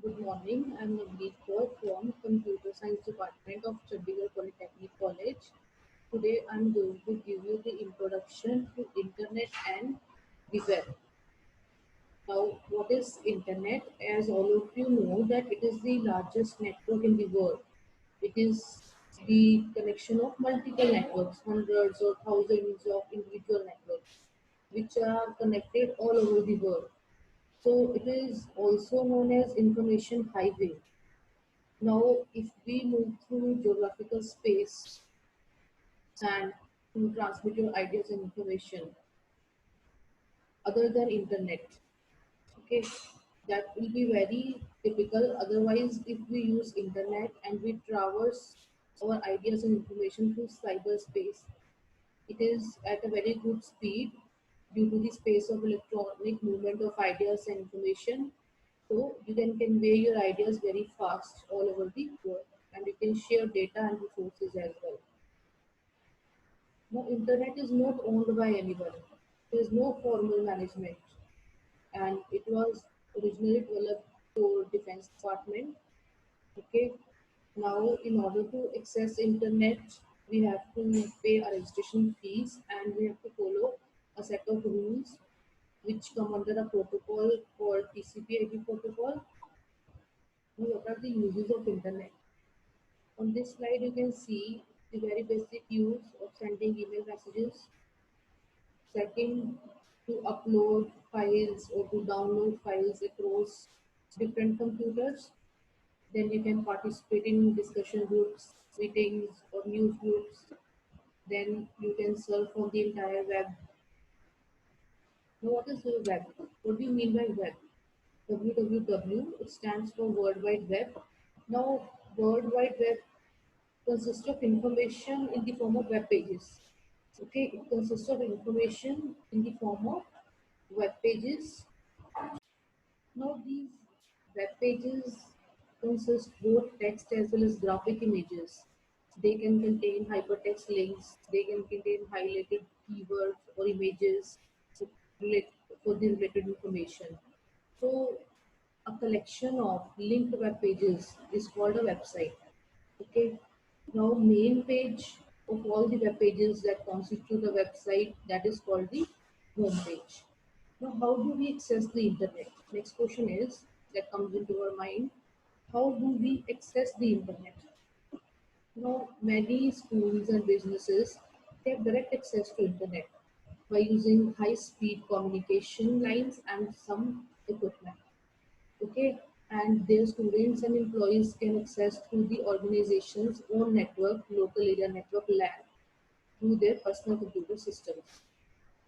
Good morning. I'm Navneet Kaur from Computer Science Department of Chandigarh Polytechnic College. Today I'm going to give you the introduction to Internet and the web. Now, what is Internet? As all of you know, that it is the largest network in the world. It is the connection of multiple networks, hundreds or thousands of individual networks, which are connected all over the world. So it is also known as information highway. Now, if we move through geographical space and to transmit your ideas and information other than internet, okay, that will be very typical. Otherwise, if we use internet and we traverse our ideas and information through cyberspace, it is at a very good speed due to the space of electronic movement of ideas and information. So you can convey your ideas very fast all over the world, and you can share data and resources as well. Now, internet is not owned by anyone. There is no formal management, and it was originally developed for Defense Department. Okay. Now, in order to access internet, we have to pay our registration fees, and we have to follow a set of rules which come under a protocol called TCP/IP protocol. Now, what are the uses of internet? On this slide, you can see the very basic use of sending email messages. Second, to upload files or to download files across different computers. Then you can participate in discussion groups, meetings, or news groups. Then you can surf on the entire web. Now, what is the web? What do you mean by web? www, it stands for World Wide Web. Now, World Wide Web consists of information in the form of web pages. Okay, it consists of information in the form of web pages. Now, these web pages consist both text as well as graphic images. They can contain hypertext links, they can contain highlighted keywords or images to relate, for the related information. So, a collection of linked web pages is called a website. Okay. Now, main page of all the web pages that constitute a website, that is called the home page. Now, how do we access the internet? Next question is that comes into our mind. How do we access the internet? Many schools and businesses, they have direct access to internet by using high-speed communication lines and some equipment. Okay, and their students and employees can access through the organization's own network, local area network LAN, through their personal computer systems.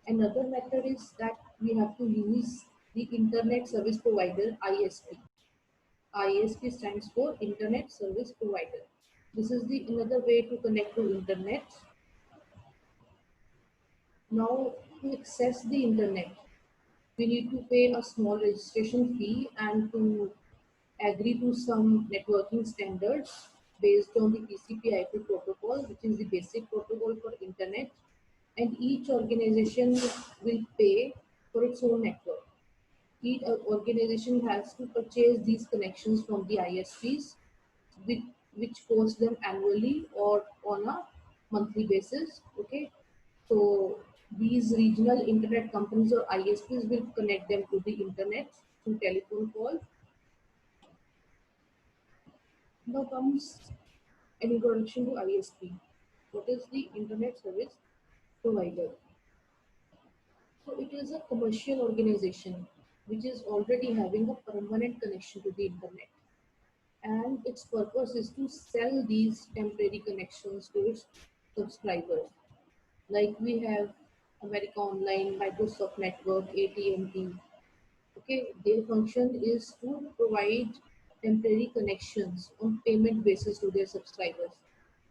Another method is that we have to use the Internet Service Provider, ISP. ISP stands for Internet Service Provider. This is the another way to connect to internet. Now, to access the internet, we need to pay a small registration fee and to agree to some networking standards based on the TCP/IP protocol, which is the basic protocol for internet, and each organization will pay for its own network. Each organization has to purchase these connections from the ISPs, which, which cost them annually or on a monthly basis. Okay, so these regional internet companies or ISPs will connect them to the internet through telephone call. Now comes an introduction to ISP. What is the Internet Service Provider? So it is a commercial organization which is already having a permanent connection to the internet, and its purpose is to sell these temporary connections to its subscribers. Like we have America Online, Microsoft Network, AT&T. Okay, their function is to provide temporary connections on payment basis to their subscribers.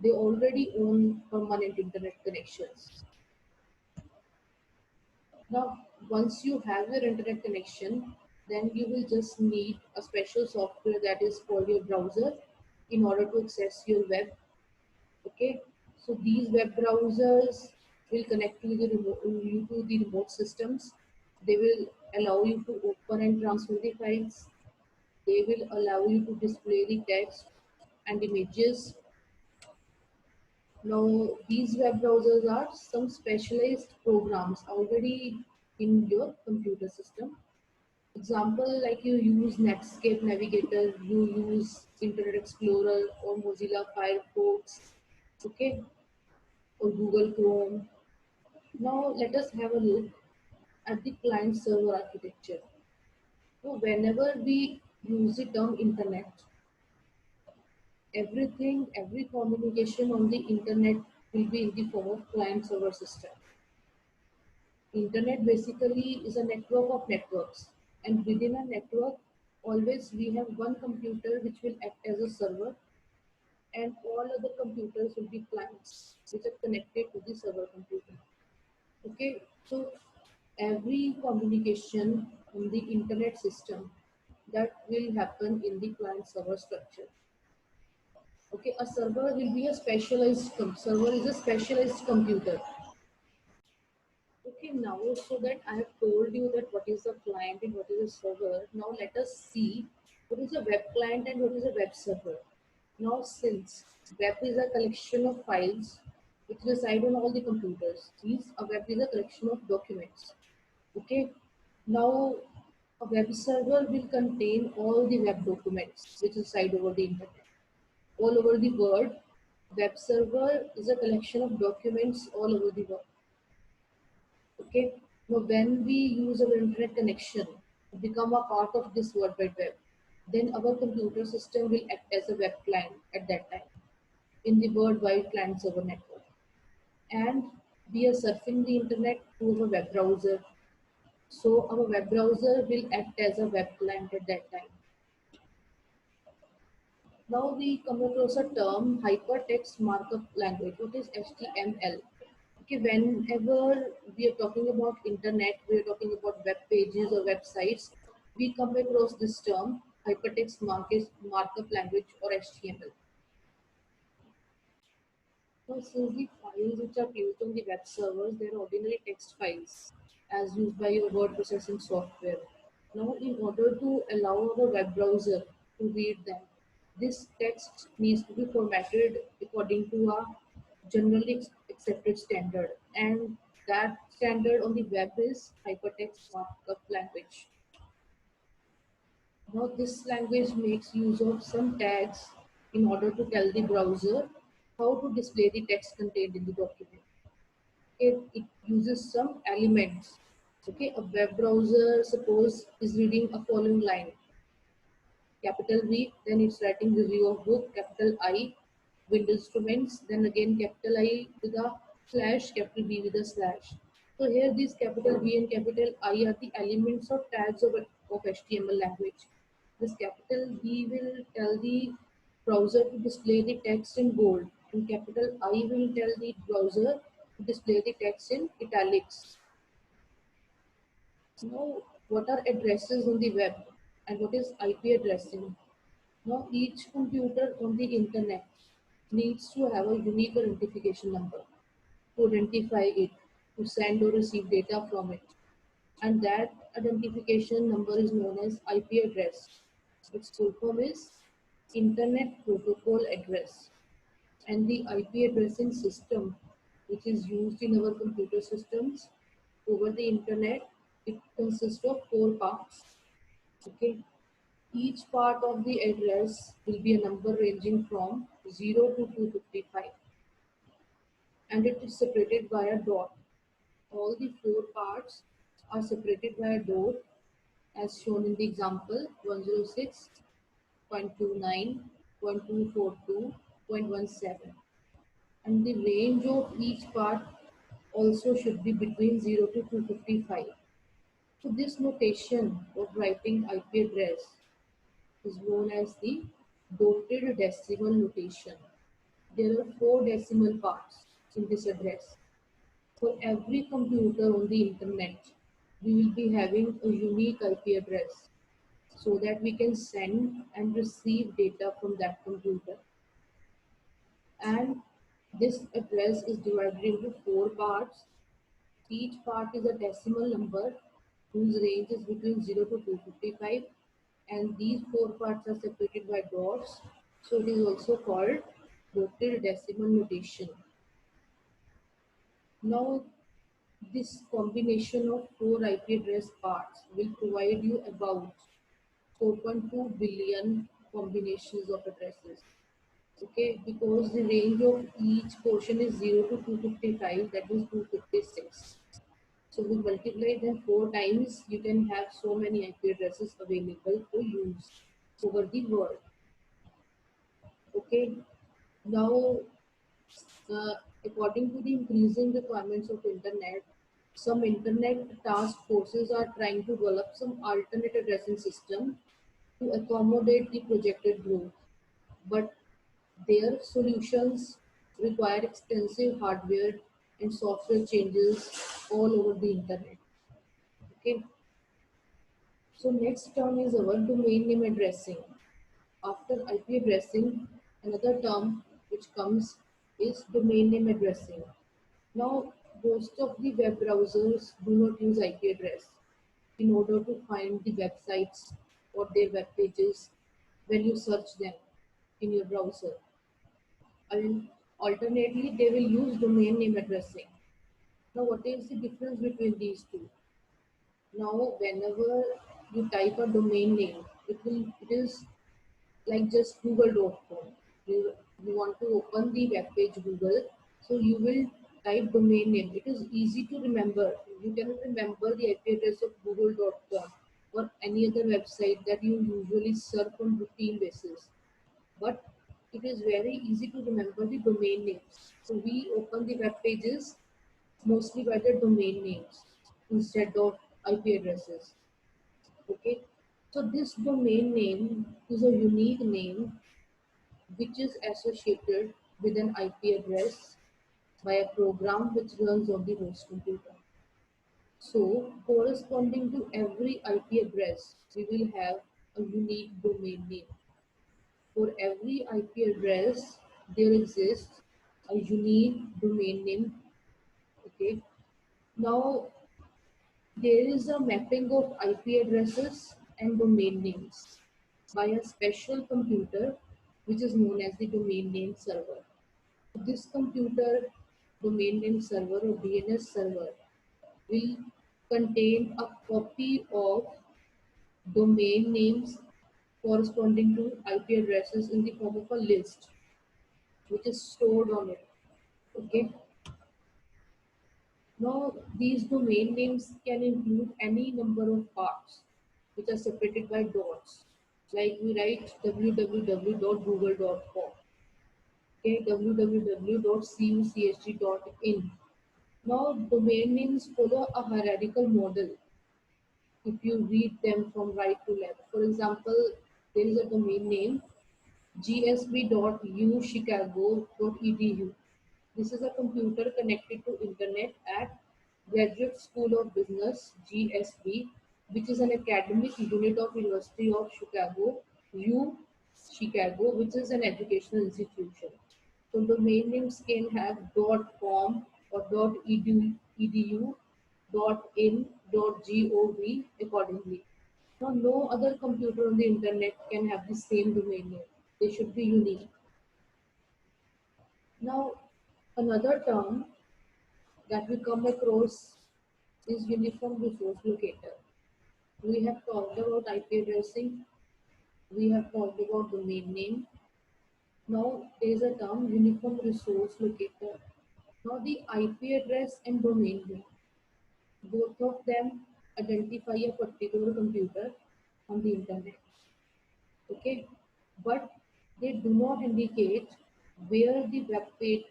They already own permanent internet connections. Now, once you have your internet connection, then you will just need a special software that is called your browser in order to access your web. Okay, so these web browsers will connect you to the remote systems. They will allow you to open and transfer the files. They will allow you to display the text and images. Now, these web browsers are some specialized programs already in your computer system. Example, like you use Netscape Navigator, you use Internet Explorer or Mozilla Firefox, okay, or Google Chrome. Now, let us have a look at the client server architecture. So, whenever we use the term internet, every communication on the internet will be in the form of client server system. Internet basically is a network of networks, and within a network, always we have one computer which will act as a server, and all other computers will be clients which are connected to the server computer. Okay, so every communication on the internet system that will happen in the client server structure. Okay, a server will be a server is a specialized computer. Okay, now so that I have told you that what is a client and what is a server, now let us see what is a web client and what is a web server. Now, since web is a collection of files which reside on all the computers, means a web is a collection of documents. Okay, now a web server will contain all the web documents which reside over the internet. All over the world, web server is a collection of documents all over the world. Okay. Now, when we use our internet connection to become a part of this World Wide Web, then our computer system will act as a web client at that time in the worldwide client server network. And we are surfing the internet through our web browser. So our web browser will act as a web client at that time. Now we come across a term hypertext markup language. What is HTML? Okay, whenever we are talking about internet, we are talking about web pages or websites, we come across this term markup language or HTML. Now, since the files which are used on the web servers, they are ordinary text files as used by your word processing software. Now, in order to allow our web browser to read them, this text needs to be formatted according to a generally accepted standard, and that standard on the web is hypertext markup language. Now, this language makes use of some tags in order to tell the browser how to display the text contained in the document. It uses some elements. Okay, a web browser, suppose, is reading a following line, capital V, then it's writing review of book, capital I, wind instruments, then again capital I with a slash, capital B with a slash. So here these capital V and capital I are the elements or tags of HTML language. This capital V will tell the browser to display the text in bold, and capital I will tell the browser to display the text in italics. Now, what are addresses on the web and what is IP addressing? Now, each computer on the internet needs to have a unique identification number to identify it, to send or receive data from it. And that identification number is known as IP address. Its full form is Internet Protocol Address. And the IP addressing system, which is used in our computer systems over the internet, it consists of four parts. Okay, each part of the address will be a number ranging from 0 to 255, and it is separated by a dot. All the four parts are separated by a dot as shown in the example 106.29.242.17, and the range of each part also should be between 0 to 255. So this notation of writing IP address is known as the dotted decimal notation. There are four decimal parts in this address. For every computer on the internet, we will be having a unique IP address so that we can send and receive data from that computer. And this address is divided into four parts. Each part is a decimal number whose range is between 0 to 255, and these four parts are separated by dots, so it is also called dotted decimal notation. Now, this combination of four IP address parts will provide you about 4.2 billion combinations of addresses. Okay, because the range of each portion is 0 to 255, that is 256. So we multiply them four times, you can have so many IP addresses available for use over the world. Okay, now according to the increasing requirements of internet, some internet task forces are trying to develop some alternate addressing system to accommodate the projected growth. But their solutions require extensive hardware and software changes all over the internet. Okay. So next term is our domain name addressing. After IP addressing, another term which comes is domain name addressing. Now, most of the web browsers do not use IP address in order to find the websites or their web pages when you search them in your browser. And alternately, they will use domain name addressing. Now, what is the difference between these two? Now, whenever you type a domain name, it is like just google.com. You want to open the web page Google, so you will type domain name. It is easy to remember. You cannot remember the IP address of google.com or any other website that you usually surf on routine basis. But it is very easy to remember the domain names. So we open the web pages mostly by the domain names instead of IP addresses. Okay. So this domain name is a unique name which is associated with an IP address by a program which runs on the host computer. So corresponding to every IP address, we will have a unique domain name. For every IP address, there exists a unique domain name. Okay. Now there is a mapping of IP addresses and domain names by a special computer which is known as the domain name server. This computer domain name server or DNS server will contain a copy of domain names corresponding to IP addresses in the form of a list which is stored on it. Okay. Now these domain names can include any number of parts which are separated by dots. Like we write www.google.com, okay, www.cuchg.in. Now domain names follow a hierarchical model if you read them from right to left. For example, there is a domain name gsb.uchicago.edu. This is a computer connected to internet at Graduate School of Business (GSB), which is an academic unit of University of Chicago (U Chicago), which is an educational institution. So domain names can have .com or .edu, .in, .gov accordingly. Now, no other computer on the internet can have the same domain name. They should be unique. Now, another term that we come across is uniform resource locator. We have talked about IP addressing. We have talked about domain name. Now, there is a term uniform resource locator. Now, the IP address and domain name, both of them identify a particular computer on the internet. Okay, but they do not indicate where the web page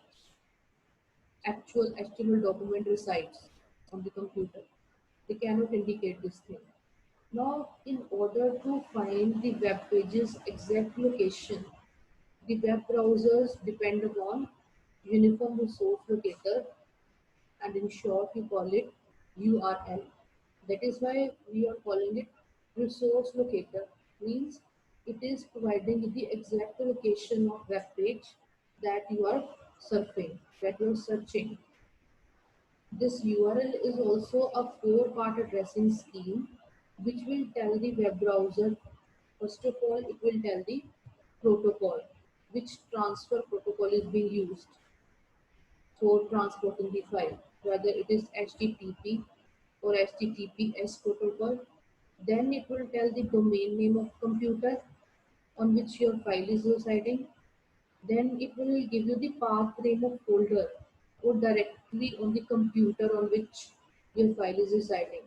actual HTML document resides on the computer. They cannot indicate this thing. Now, in order to find the web page's exact location, the web browsers depend upon Uniform Resource Locator, and in short we call it URL. That is why we are calling it Resource Locator. Means it is providing the exact location of web page that you are surfing, that you are searching. This URL is also a four-part addressing scheme which will tell the web browser First of all, it will tell the protocol, which transfer protocol is being used for transporting the file, whether it is HTTP or HTTPS protocol. Then it will tell the domain name of computer on which your file is residing. Then it will give you the path name of folder or directly on the computer on which your file is residing.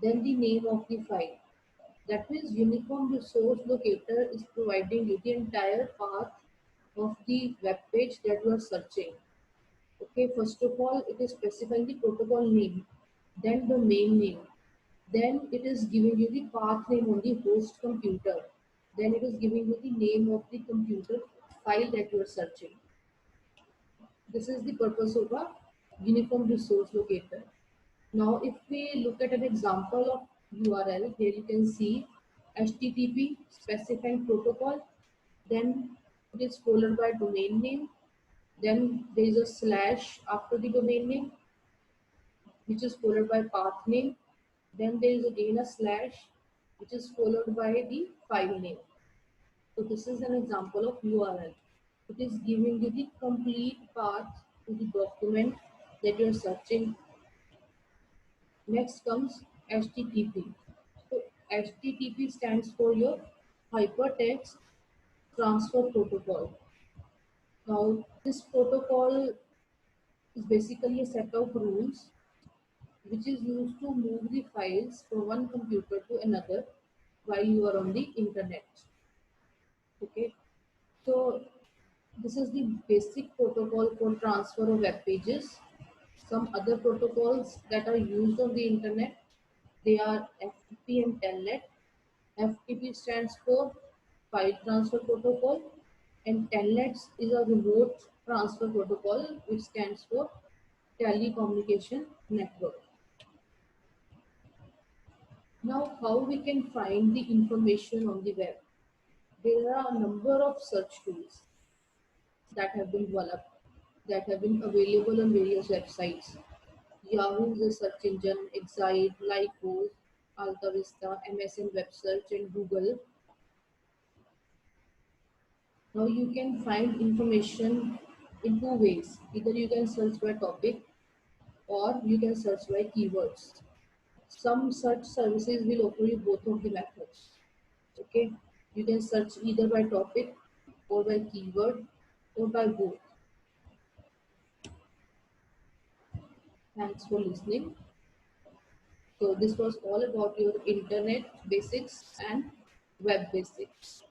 Then the name of the file. That means Uniform Resource Locator is providing you the entire path of the web page that you are searching. Okay, first of all, it is specifying the protocol name, then domain name, then it is giving you the path name on the host computer, then it is giving you the name of the computer file that you are searching. This is the purpose of a uniform resource locator. Now, if we look at an example of URL, here you can see HTTP specifying protocol, then it is followed by domain name, then there is a slash after the domain name, which is followed by path name, then there is again a slash, which is followed by the file name. So this is an example of URL. It is giving you the complete path to the document that you are searching. Next comes HTTP. So HTTP stands for your Hypertext Transfer Protocol. Now this protocol is basically a set of rules which is used to move the files from one computer to another while you are on the internet. Okay, so this is the basic protocol for transfer of web pages. Some other protocols that are used on the internet, they are FTP and Telnet. FTP stands for File Transfer Protocol, and Telnet is a remote transfer protocol which stands for Telecommunication Network. Now, how we can find the information on the web? There are a number of search tools that have been developed, that have been available on various websites. Yahoo is a search engine, Excite, Lycos, AltaVista, MSN Web Search, and Google. Now you can find information in two ways. Either you can search by topic or you can search by keywords. Some search services will offer you both of the methods. Okay, you can search either by topic or by keyword or by both. Thanks for listening. So this was all about your internet basics and web basics.